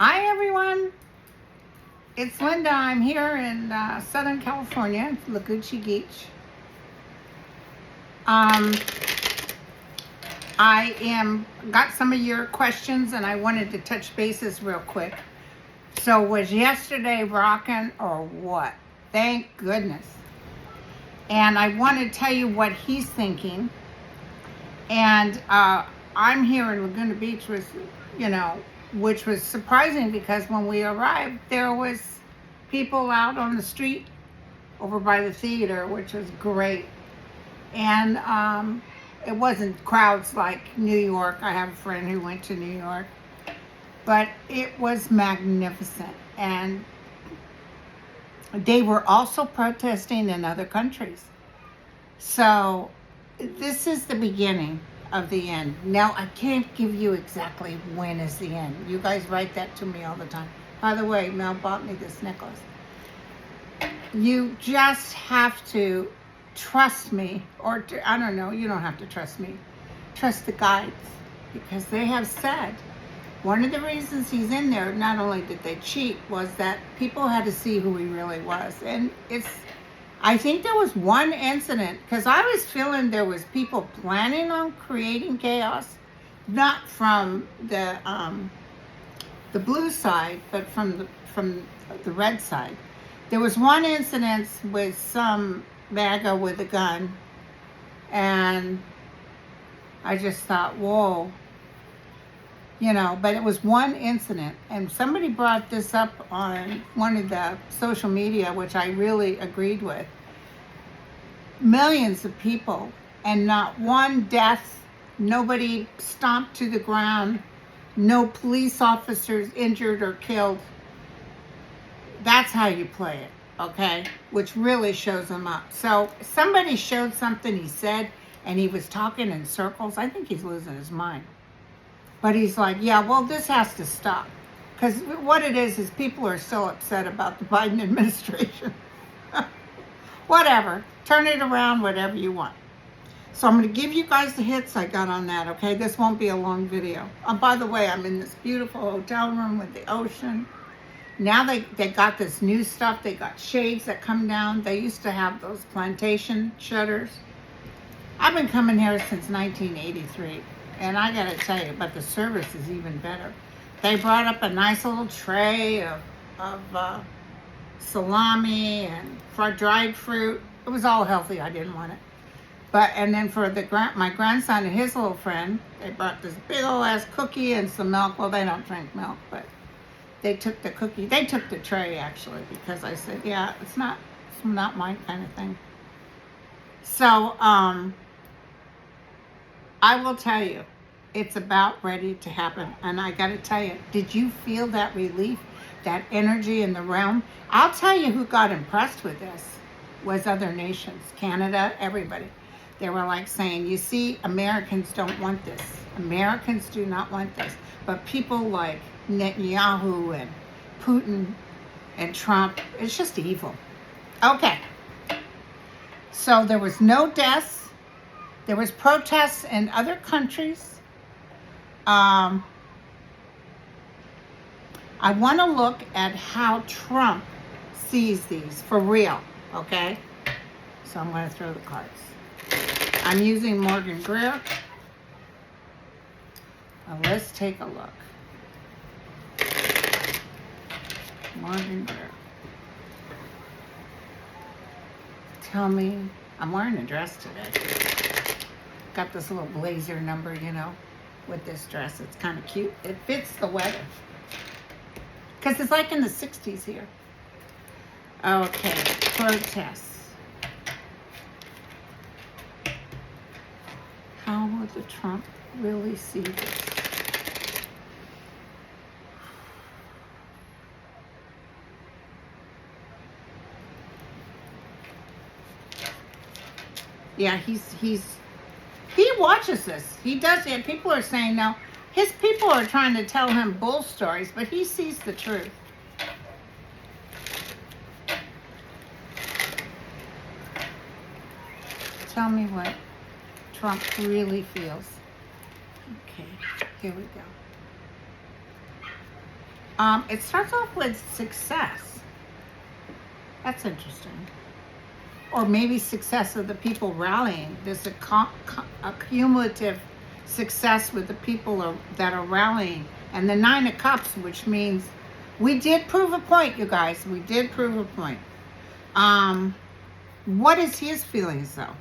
Hi everyone, it's Linda. I'm here in Southern California, Laguchi Beach. I got some of your questions and I wanted to touch bases real quick. So was yesterday rocking or what? Thank goodness. And I want to tell you what he's thinking. And I'm here in Laguna Beach, which was surprising because when we arrived, there was people out on the street over by the theater, which was great. And it wasn't crowds like New York. I have a friend who went to New York. But it was magnificent. And they were also protesting in other countries. So this is the beginning of the end. Now, I can't give you exactly when is the end. You guys write that to me all the time. By the way, Mel bought me this necklace. You just have to trust me, or I don't know, you don't have to trust me. Trust the guides, because they have said one of the reasons he's in there, not only did they cheat, was that people had to see who he really was. And I think there was one incident, because I was feeling there was people planning on creating chaos, not from the blue side, but from the red side. There was one incident with some MAGA with a gun, and I just thought, whoa, but it was one incident, and somebody brought this up on one of the social media, which I really agreed with. Millions of people, and not one death, nobody stomped to the ground, no police officers injured or killed. That's how you play it, okay? Which really shows them up. So somebody showed something he said, and he was talking in circles. I think he's losing his mind. But he's like, yeah, well, this has to stop. Because what it is people are still upset about the Biden administration. Whatever. Turn it around, whatever you want. So I'm going to give you guys the hits I got on that, okay? This won't be a long video. Oh, by the way, I'm in this beautiful hotel room with the ocean. Now they got this new stuff. They got shades that come down. They used to have those plantation shutters. I've been coming here since 1983. And I gotta tell you, but the service is even better. They brought up a nice little tray of salami and dried fruit. It was all healthy. I didn't want it. And then for my grandson and his little friend, they brought this big old ass cookie and some milk. Well, they don't drink milk, but they took the cookie. They took the tray actually, because I said, yeah, it's not my kind of thing. So I will tell you, it's about ready to happen. And I got to tell you, did you feel that relief, that energy in the realm? I'll tell you who got impressed with this was other nations, Canada, everybody. They were like saying, you see, Americans don't want this. Americans do not want this. But people like Netanyahu and Putin and Trump, it's just evil. Okay. So there was no deaths. There was protests in other countries. I want to look at how Trump sees these for real, okay? So I'm going to throw the cards. I'm using Morgan Greer. Now let's take a look. Morgan Greer. Tell me, I'm wearing a dress today. Got this little blazer number, with this dress. It's kind of cute. It fits the weather. Because it's like in the 60s here. Okay, protests. How would the Trump really see this? Yeah, he watches this. He does it. People are saying now, his people are trying to tell him bull stories, but he sees the truth. Tell me what Trump really feels. Okay, here we go. It starts off with success. That's interesting. Or maybe success of the people rallying. There's a cumulative success with the people that are rallying. And the Nine of Cups, which means we did prove a point, you guys. We did prove a point. What is his feelings, though?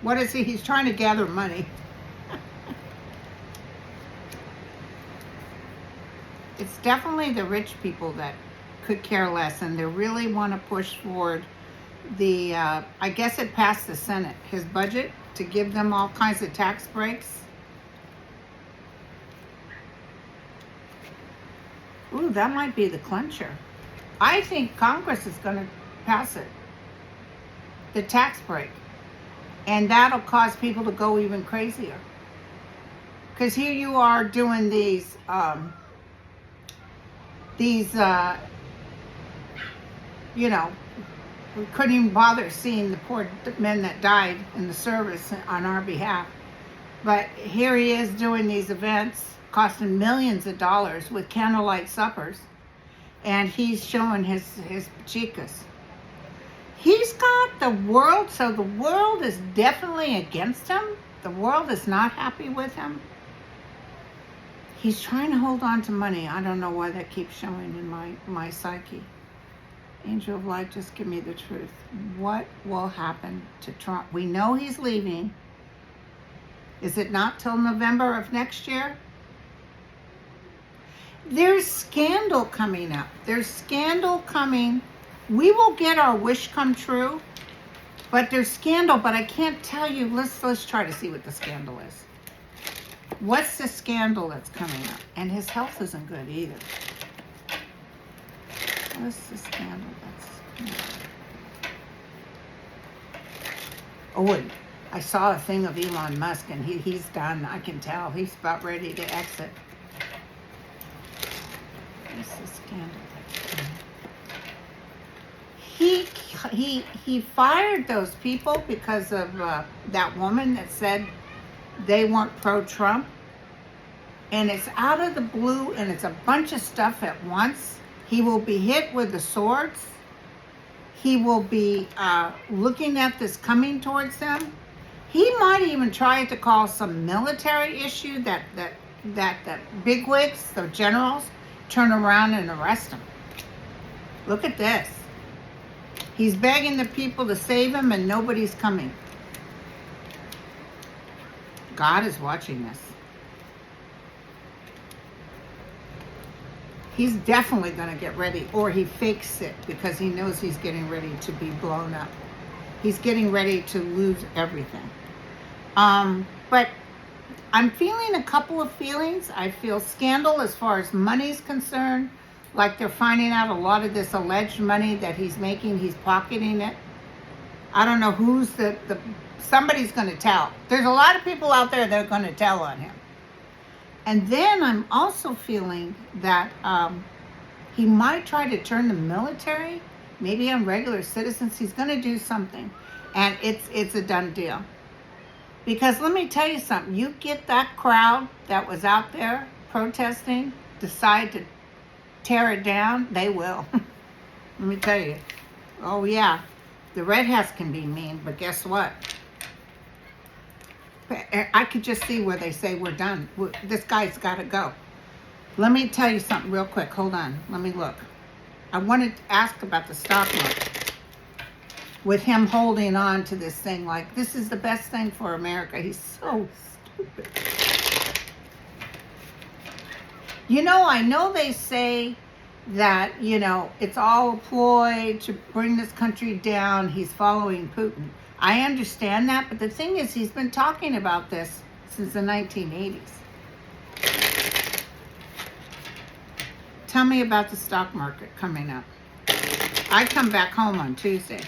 What is he? He's trying to gather money. It's definitely the rich people that could care less, and they really want to push forward the, I guess it passed the Senate, his budget, to give them all kinds of tax breaks. Ooh, that might be the clincher. I think Congress is going to pass it, the tax break. And that'll cause people to go even crazier. Because here you are doing these, you know, we couldn't even bother seeing the poor men that died in the service on our behalf. But here he is doing these events, costing millions of dollars with candlelight suppers. And he's showing his chicas. He's got the world, so the world is definitely against him. The world is not happy with him. He's trying to hold on to money. I don't know why that keeps showing in my psyche. Angel of Light, just give me the truth. What will happen to Trump? We know he's leaving. Is it not till November of next year? There's scandal coming up. There's scandal coming. We will get our wish come true, but there's scandal, but I can't tell you. Let's try to see what the scandal is. What's the scandal that's coming up? And his health isn't good either. What's the scandal that's coming up? Oh, and I saw a thing of Elon Musk, and he's done. I can tell. He's about ready to exit. What's the scandal that's coming up? He fired those people because of that woman that said they weren't pro-Trump. And it's out of the blue, and it's a bunch of stuff at once. He will be hit with the swords. He will be looking at this coming towards him. He might even try to call some military issue that the bigwigs, the generals, turn around and arrest him. Look at this. He's begging the people to save him, and nobody's coming. God is watching this. He's definitely going to get ready, or he fakes it because he knows he's getting ready to be blown up. He's getting ready to lose everything. But I'm feeling a couple of feelings. I feel scandal as far as money's concerned. Like they're finding out a lot of this alleged money that he's making, he's pocketing it. I don't know who's somebody's going to tell. There's a lot of people out there that are going to tell on him. And then I'm also feeling that he might try to turn the military, maybe on regular citizens. He's going to do something. And it's a done deal. Because let me tell you something. You get that crowd that was out there protesting, decide to tear it down, they will. Let me tell you. Oh, yeah. The red hats can be mean, but guess what? I could just see where they say we're done. This guy's got to go. Let me tell you something real quick. Hold on. Let me look. I wanted to ask about the stock market. With him holding on to this thing like, this is the best thing for America. He's so stupid. You know, I know they say that, you know, it's all a ploy to bring this country down. He's following Putin. I understand that, but the thing is, he's been talking about this since the 1980s. Tell me about the stock market coming up. I come back home on Tuesday.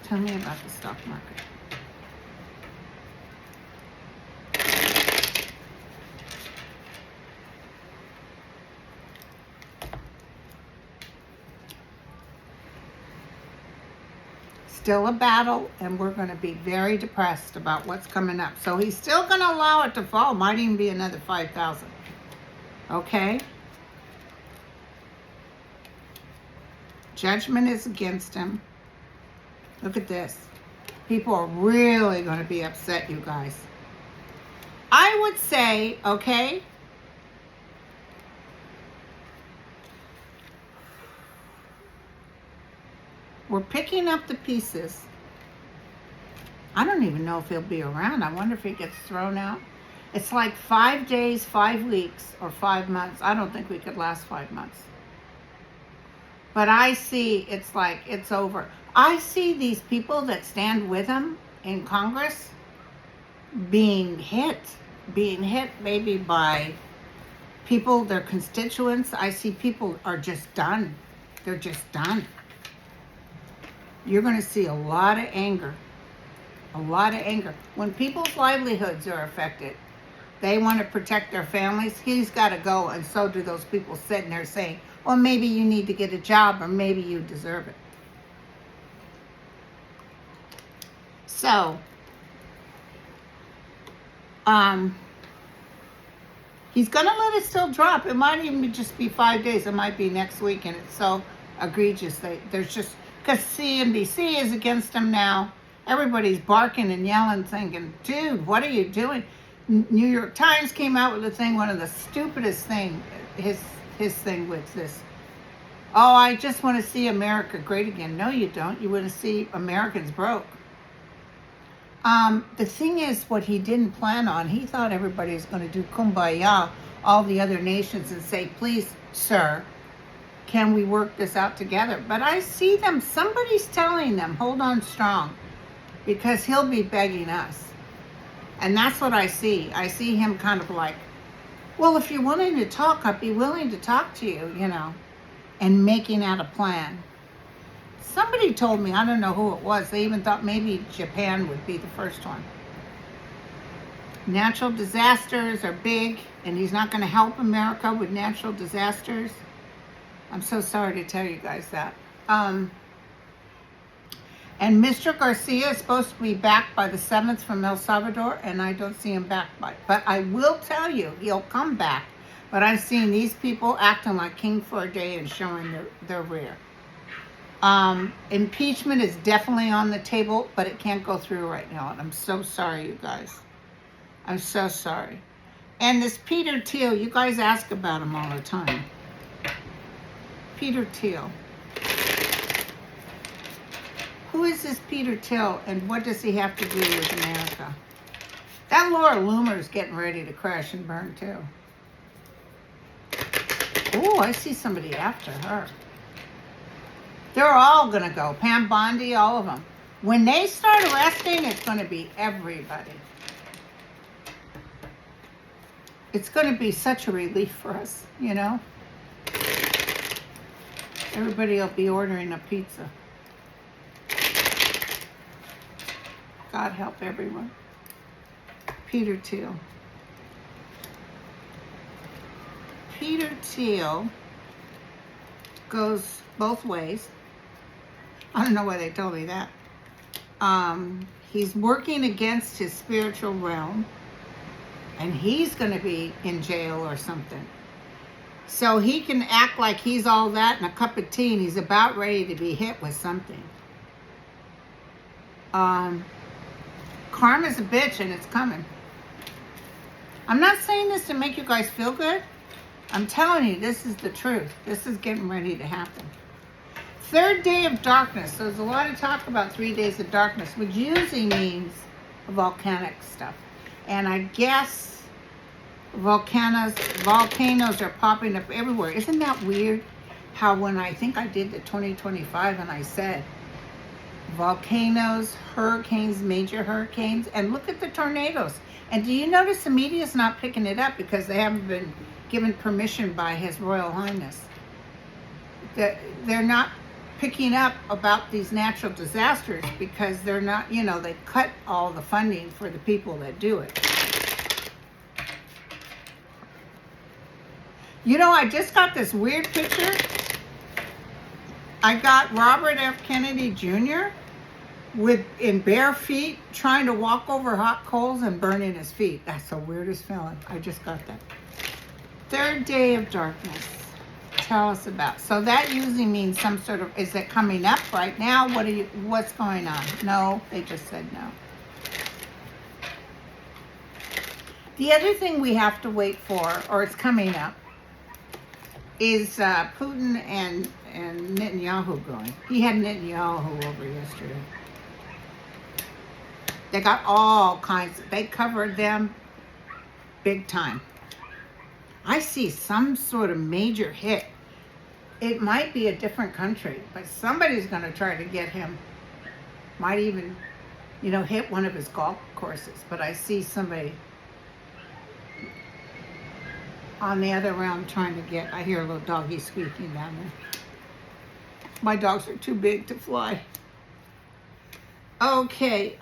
Tell me about the stock market. still a battle, and we're going to be very depressed about what's coming up. So he's still going to allow it to fall. Might even be another 5,000. Okay? Judgment is against him. Look at this. People are really going to be upset, you guys. I would say, okay, we're picking up the pieces. I don't even know if he'll be around. I wonder if he gets thrown out. It's like 5 days, 5 weeks, or 5 months. I don't think we could last 5 months. But I see it's like it's over. I see these people that stand with him in Congress being hit maybe by people, their constituents. I see people are just done. They're just done. You're going to see a lot of anger. A lot of anger. When people's livelihoods are affected, they want to protect their families. He's got to go, and so do those people sitting there saying, well, maybe you need to get a job, or maybe you deserve it. So, he's going to let it still drop. It might even just be 5 days. It might be next week, and it's so egregious. There's just, because CNBC is against him now. Everybody's barking and yelling, thinking, dude, what are you doing? New York Times came out with a thing, one of the stupidest thing, his thing with this. Oh, I just want to see America great again. No, you don't. You want to see Americans broke. The thing is, what he didn't plan on, he thought everybody was going to do kumbaya, all the other nations, and say, please, sir, can we work this out together? But I see them, somebody's telling them, hold on strong, because he'll be begging us. And that's what I see. I see him kind of like, well, if you're willing to talk, I'd be willing to talk to you, you know, and making out a plan. Somebody told me, I don't know who it was, they even thought maybe Japan would be the first one. Natural disasters are big, and he's not going to help America with natural disasters. I'm so sorry to tell you guys that. And Mr. Garcia is supposed to be back by the 7th from El Salvador, and I don't see him back by. But I will tell you, he'll come back. But I've seen these people acting like king for a day and showing their rear. Impeachment is definitely on the table, but it can't go through right now. And I'm so sorry, you guys. I'm so sorry. And this Peter Thiel, you guys ask about him all the time. Peter Thiel. Who is this Peter Thiel, and what does he have to do with America? That Laura Loomer is getting ready to crash and burn, too. Oh, I see somebody after her. They're all going to go. Pam Bondi, all of them. When they start arresting, it's going to be everybody. It's going to be such a relief for us, you know? Everybody will be ordering a pizza. God help everyone. Peter Thiel. Peter Thiel goes both ways. I don't know why they told me that. He's working against his spiritual realm, and he's going to be in jail or something. So he can act like he's all that in a cup of tea, and he's about ready to be hit with something. Karma's a bitch, and it's coming. I'm not saying this to make you guys feel good. I'm telling you, this is the truth. This is getting ready to happen. Third day of darkness. So there's a lot of talk about 3 days of darkness, which usually means volcanic stuff. And I guess volcanoes are popping up everywhere. Isn't that weird? How when I think I did the 2025 and I said volcanoes, hurricanes, major hurricanes, and look at the tornadoes. And do you notice the media is not picking it up because they haven't been given permission by His Royal Highness? They're not picking up about these natural disasters because they're not, you know, they cut all the funding for the people that do it. You know, I just got this weird picture. I got Robert F. Kennedy Jr. in bare feet, trying to walk over hot coals and burning his feet. That's the weirdest feeling. I just got that. Third day of darkness. Tell us about. So that usually means some sort of, is it coming up right now? What's going on? No, they just said no. The other thing we have to wait for, or it's coming up, is Putin and Netanyahu going. He had Netanyahu over yesterday. They got all kinds, they covered them big time. I see some sort of major hit. It might be a different country, but somebody's going to try to get him. Might even, hit one of his golf courses. But I see somebody on the other round trying to get, I hear a little doggy squeaking down there. My dogs are too big to fly. Okay,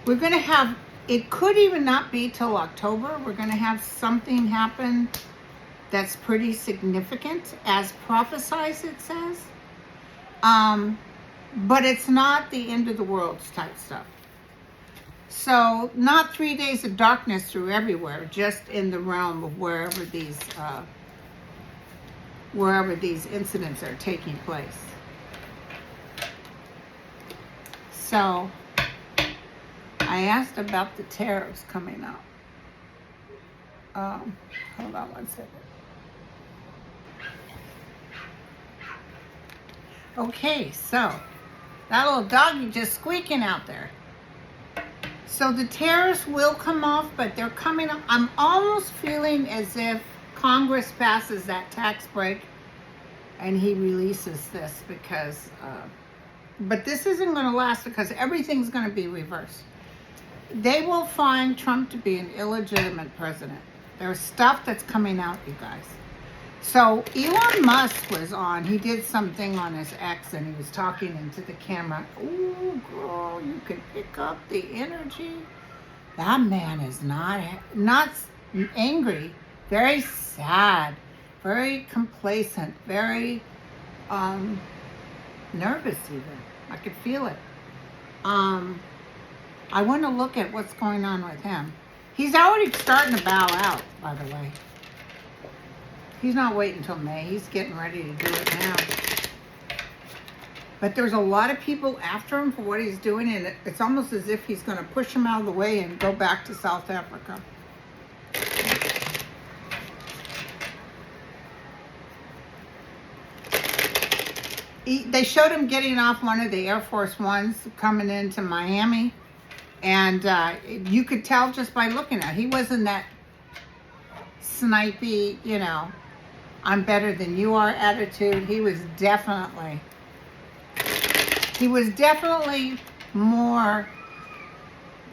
we're going to have, it could even not be till October. We're going to have something happen that's pretty significant, as prophesied, it says. But it's not the end of the world type stuff. So not 3 days of darkness through everywhere, just in the realm of wherever these incidents are taking place. So I asked about the tariffs coming up. Hold on one second. Okay, so that little doggy just squeaking out there. So the tariffs will come off, but they're coming up. I'm almost feeling as if Congress passes that tax break and he releases this because, but this isn't going to last because everything's going to be reversed. They will find Trump to be an illegitimate president. There's stuff that's coming out, you guys. So Elon Musk was on, he did something on his X and he was talking into the camera. Ooh, girl, you can pick up the energy. That man is not angry, very sad, very complacent, very nervous even. I could feel it. I want to look at what's going on with him. He's already starting to bow out, by the way. He's not waiting until May. He's getting ready to do it now. But there's a lot of people after him for what he's doing, and it's almost as if he's going to push him out of the way and go back to South Africa. They showed him getting off one of the Air Force Ones coming into Miami, and you could tell just by looking at it. He wasn't that snipey, I'm better than you are attitude. He was definitely more,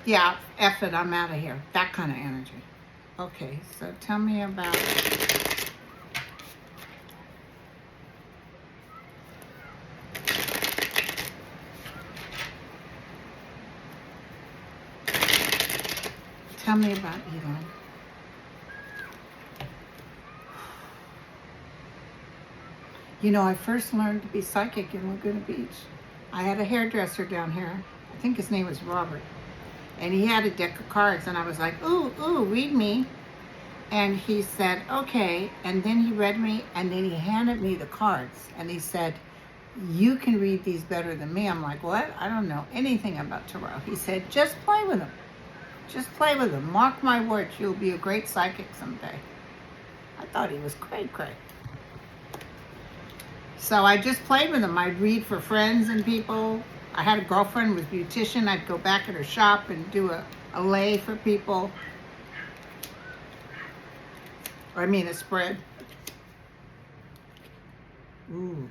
yeah, F it, I'm out of here. That kind of energy. Okay, so tell me about, Elon. I first learned to be psychic in Laguna Beach. I had a hairdresser down here. I think his name was Robert. And he had a deck of cards. And I was like, ooh, read me. And he said, okay. And then he read me. And then he handed me the cards. And he said, you can read these better than me. I'm like, what? I don't know anything about tarot. He said, just play with them. Just play with them. Mark my words. You'll be a great psychic someday. I thought he was cray. So I just played with them. I'd read for friends and people. I had a girlfriend who was a beautician. I'd go back at her shop and do a lay for people. A spread. Ooh.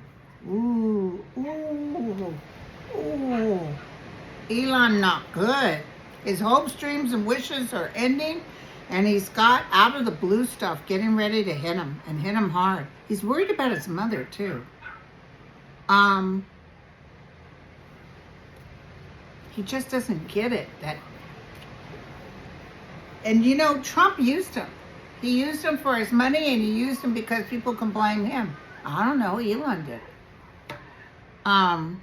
Elon not good. His hopes, dreams, and wishes are ending. And he's got out of the blue stuff getting ready to hit him and hit him hard. He's worried about his mother too. He just doesn't get it. And Trump used him. He used him for his money, and he used him because people can blame him. I don't know, Elon did. Um,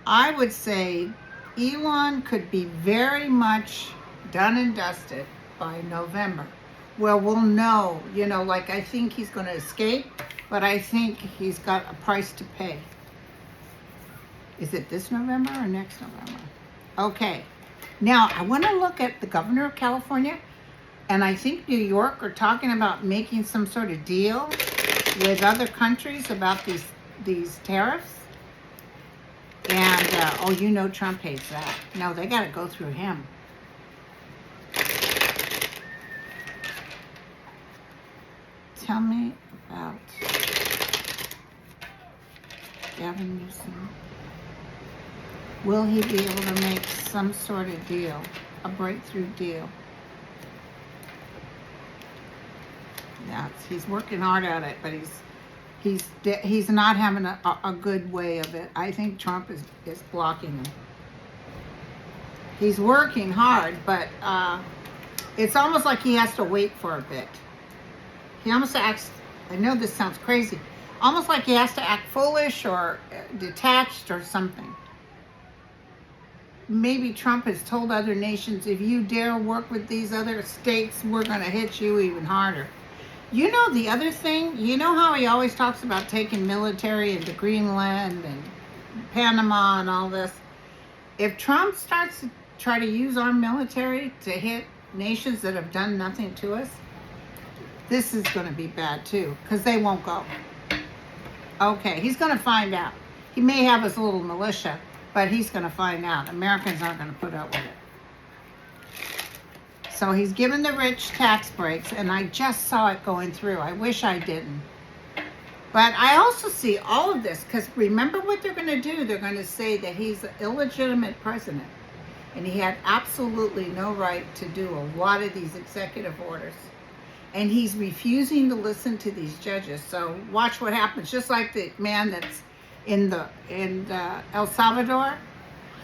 I would say Elon could be very much done and dusted by November. Well, we'll know, like I think he's going to escape, but I think he's got a price to pay. Is it this November or next November? Okay. Now, I want to look at the governor of California, and I think New York are talking about making some sort of deal with other countries about these tariffs. And, Trump hates that. No, they got to go through him. Tell me about Gavin Newsom. Will he be able to make some sort of deal, a breakthrough deal? Yeah, he's working hard at it, but he's not having a good way of it. I think Trump is blocking him. He's working hard, but it's almost like he has to wait for a bit. He almost acts, I know this sounds crazy, almost like he has to act foolish or detached or something. Maybe Trump has told other nations, if you dare work with these other states, we're going to hit you even harder. The other thing, how he always talks about taking military into Greenland and Panama and all this? If Trump starts to try to use our military to hit nations that have done nothing to us, this is going to be bad too, because they won't go. Okay, he's going to find out. He may have his little militia, but he's going to find out. Americans aren't going to put up with it. So he's given the rich tax breaks, and I just saw it going through. I wish I didn't. But I also see all of this, because remember what they're going to do? They're going to say that he's an illegitimate president, and he had absolutely no right to do a lot of these executive orders. And he's refusing to listen to these judges. So watch what happens. Just like the man that's in El Salvador,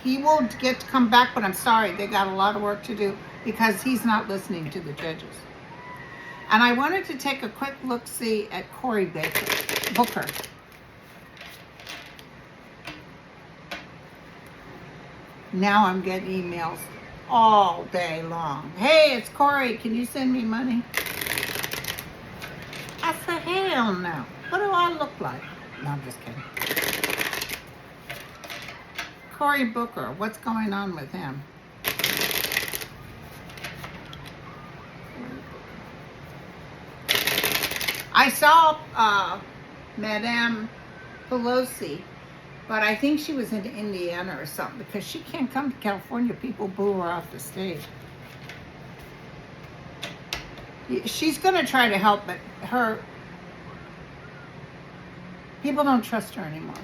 he will get to come back, but I'm sorry, they got a lot of work to do because he's not listening to the judges. And I wanted to take a quick look-see at Cory Booker. Now I'm getting emails all day long. Hey, it's Cory. Can you send me money? I said, hell no. What do I look like? No, I'm just kidding. Cory Booker, what's going on with him? I saw Madame Pelosi, but I think she was in Indiana or something because she can't come to California. People boo her off the stage. She's going to try to help, but people don't trust her anymore.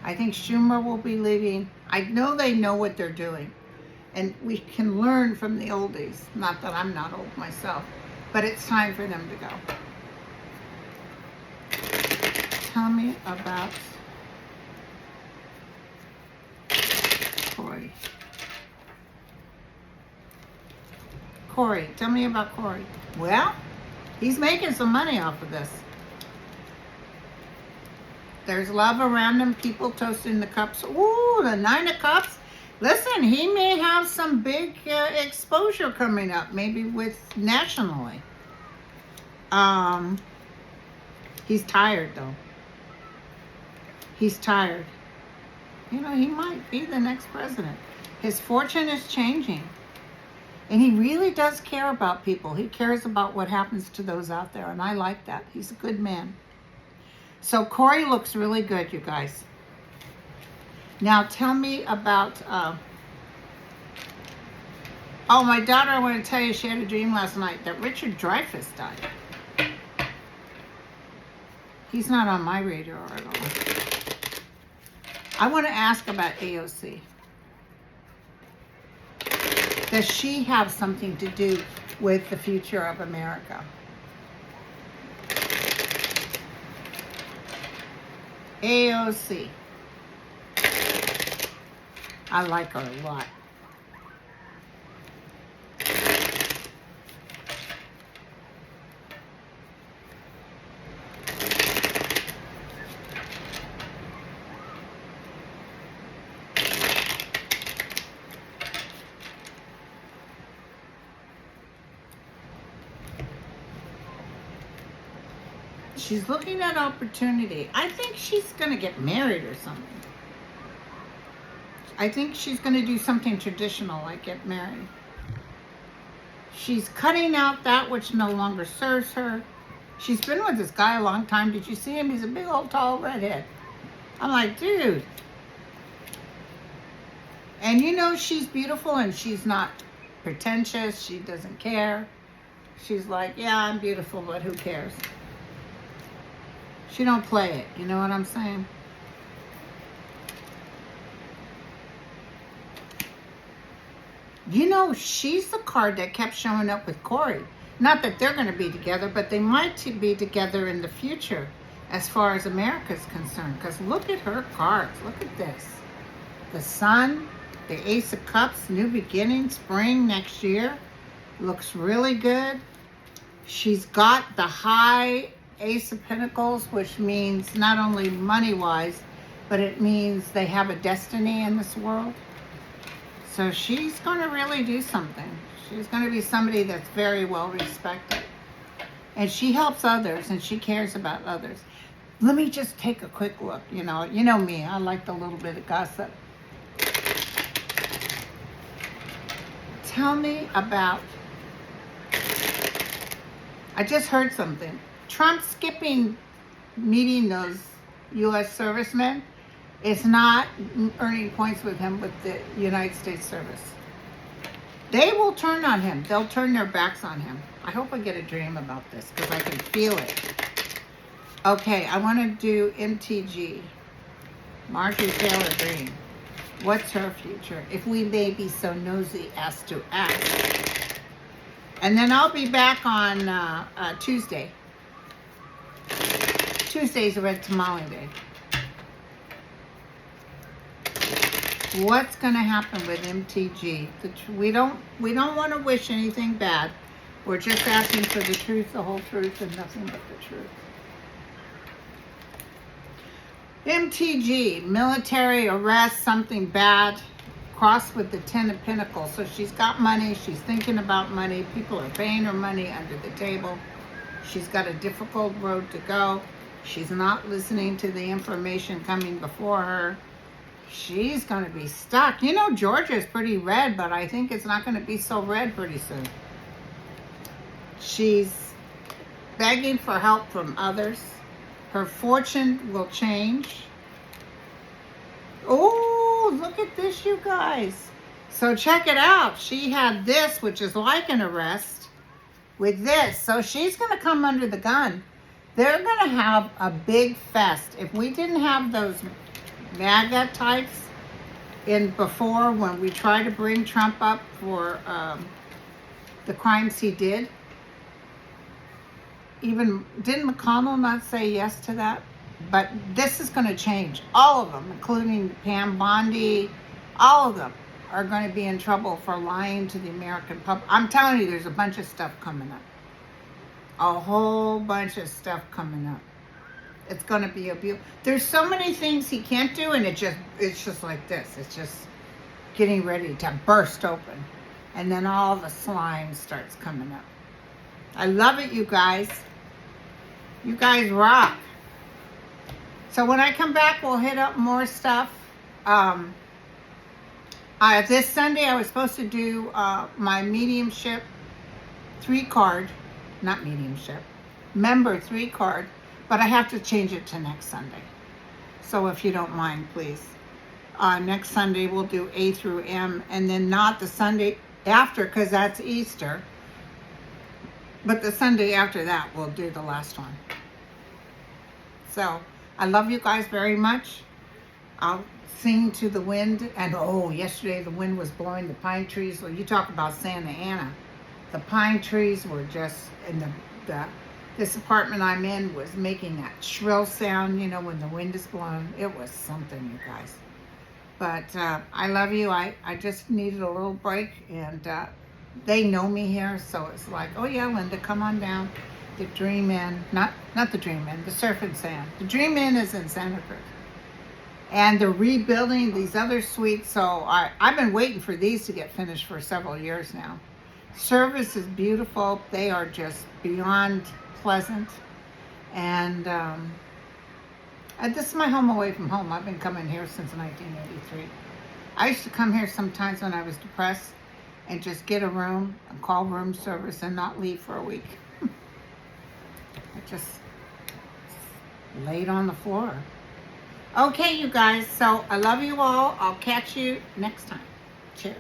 I think Schumer will be leaving. I know they know what they're doing, and we can learn from the oldies. Not that I'm not old myself, but it's time for them to go. Tell me about Cory. Cory, tell me about Cory. Well, he's making some money off of this. There's love around him, people toasting the cups. Ooh, the 9 of Cups. Listen, he may have some big exposure coming up, maybe nationally. He's tired, though. He's tired. He might be the next president. His fortune is changing. And he really does care about people. He cares about what happens to those out there, and I like that. He's a good man. So Cory looks really good, you guys. Now tell me about, my daughter, I want to tell you, she had a dream last night that Richard Dreyfuss died. He's not on my radar at all. I want to ask about AOC. Does she have something to do with the future of America? AOC. I like her a lot. She's looking at opportunity. I think she's going to get married or something. I think she's going to do something traditional like get married. She's cutting out that which no longer serves her. She's been with this guy a long time. Did you see him? He's a big old tall redhead. I'm like, dude. And you know she's beautiful and she's not pretentious. She doesn't care. She's like, yeah, I'm beautiful, but who cares? She don't play it. You know what I'm saying? You know, she's the card that kept showing up with Corey. Not that they're going to be together, but they might be together in the future as far as America's concerned. Because look at her cards. Look at this. The Sun, the Ace of Cups, new beginning, spring next year. Looks really good. She's got the high Ace of Pentacles, which means not only money-wise, but it means they have a destiny in this world. So she's going to really do something. She's going to be somebody that's very well respected. And she helps others and she cares about others. Let me just take a quick look. You know me. I like a little bit of gossip. Tell me about... I just heard something. Trump skipping meeting those U.S. servicemen is not earning points with him with the United States service. They will turn on him. They'll turn their backs on him. I hope I get a dream about this because I can feel it. Okay, I want to do MTG. Marjorie Taylor Greene. What's her future? If we may be so nosy as to ask. And then I'll be back on Tuesday. Tuesday's a Red Tamale Day. What's going to happen with MTG? We don't want to wish anything bad. We're just asking for the truth, the whole truth, and nothing but the truth. MTG, military arrest, something bad, crossed with the Ten of Pentacles. So she's got money. She's thinking about money. People are paying her money under the table. She's got a difficult road to go. She's not listening to the information coming before her. She's going to be stuck. You know, Georgia is pretty red, but I think it's not going to be so red pretty soon. She's begging for help from others. Her fortune will change. Oh, look at this, you guys. So check it out. She had this, which is like an arrest, with this. So she's going to come under the gun. They're going to have a big fest. If we didn't have those MAGA types in before when we tried to bring Trump up for the crimes he did, even didn't McConnell not say yes to that? But this is going to change. All of them, including Pam Bondi, all of them are going to be in trouble for lying to the American public. I'm telling you, there's a bunch of stuff coming up. A whole bunch of stuff coming up. It's going to be a beautiful... There's so many things he can't do, and it's just like this. It's just getting ready to burst open. And then all the slime starts coming up. I love it, you guys. You guys rock. So when I come back, we'll hit up more stuff. This Sunday, I was supposed to do my mediumship 3-card, not mediumship, member 3-card, but I have to change it to next Sunday. So if you don't mind, please. Next Sunday, we'll do A through M, and then not the Sunday after, because that's Easter. But the Sunday after that, we'll do the last one. So, I love you guys very much. I'll sing to the wind. And oh, yesterday the wind was blowing the pine trees. Well, you talk about Santa Ana. The pine trees were just, and this apartment I'm in was making that shrill sound, you know, when the wind is blowing. It was something, you guys. But I love you. I just needed a little break, and they know me here, so it's like, oh yeah, Linda, come on down. The Dream Inn, not the Dream Inn, the Surf and Sand. The Dream Inn is in Santa Cruz. And they're rebuilding these other suites, so I've been waiting for these to get finished for several years now. Service is beautiful. They are just beyond pleasant. And this is my home away from home. I've been coming here since 1983. I used to come here sometimes when I was depressed and just get a room and call room service and not leave for a week. I just laid on the floor. Okay, you guys. So I love you all. I'll catch you next time. Cheers.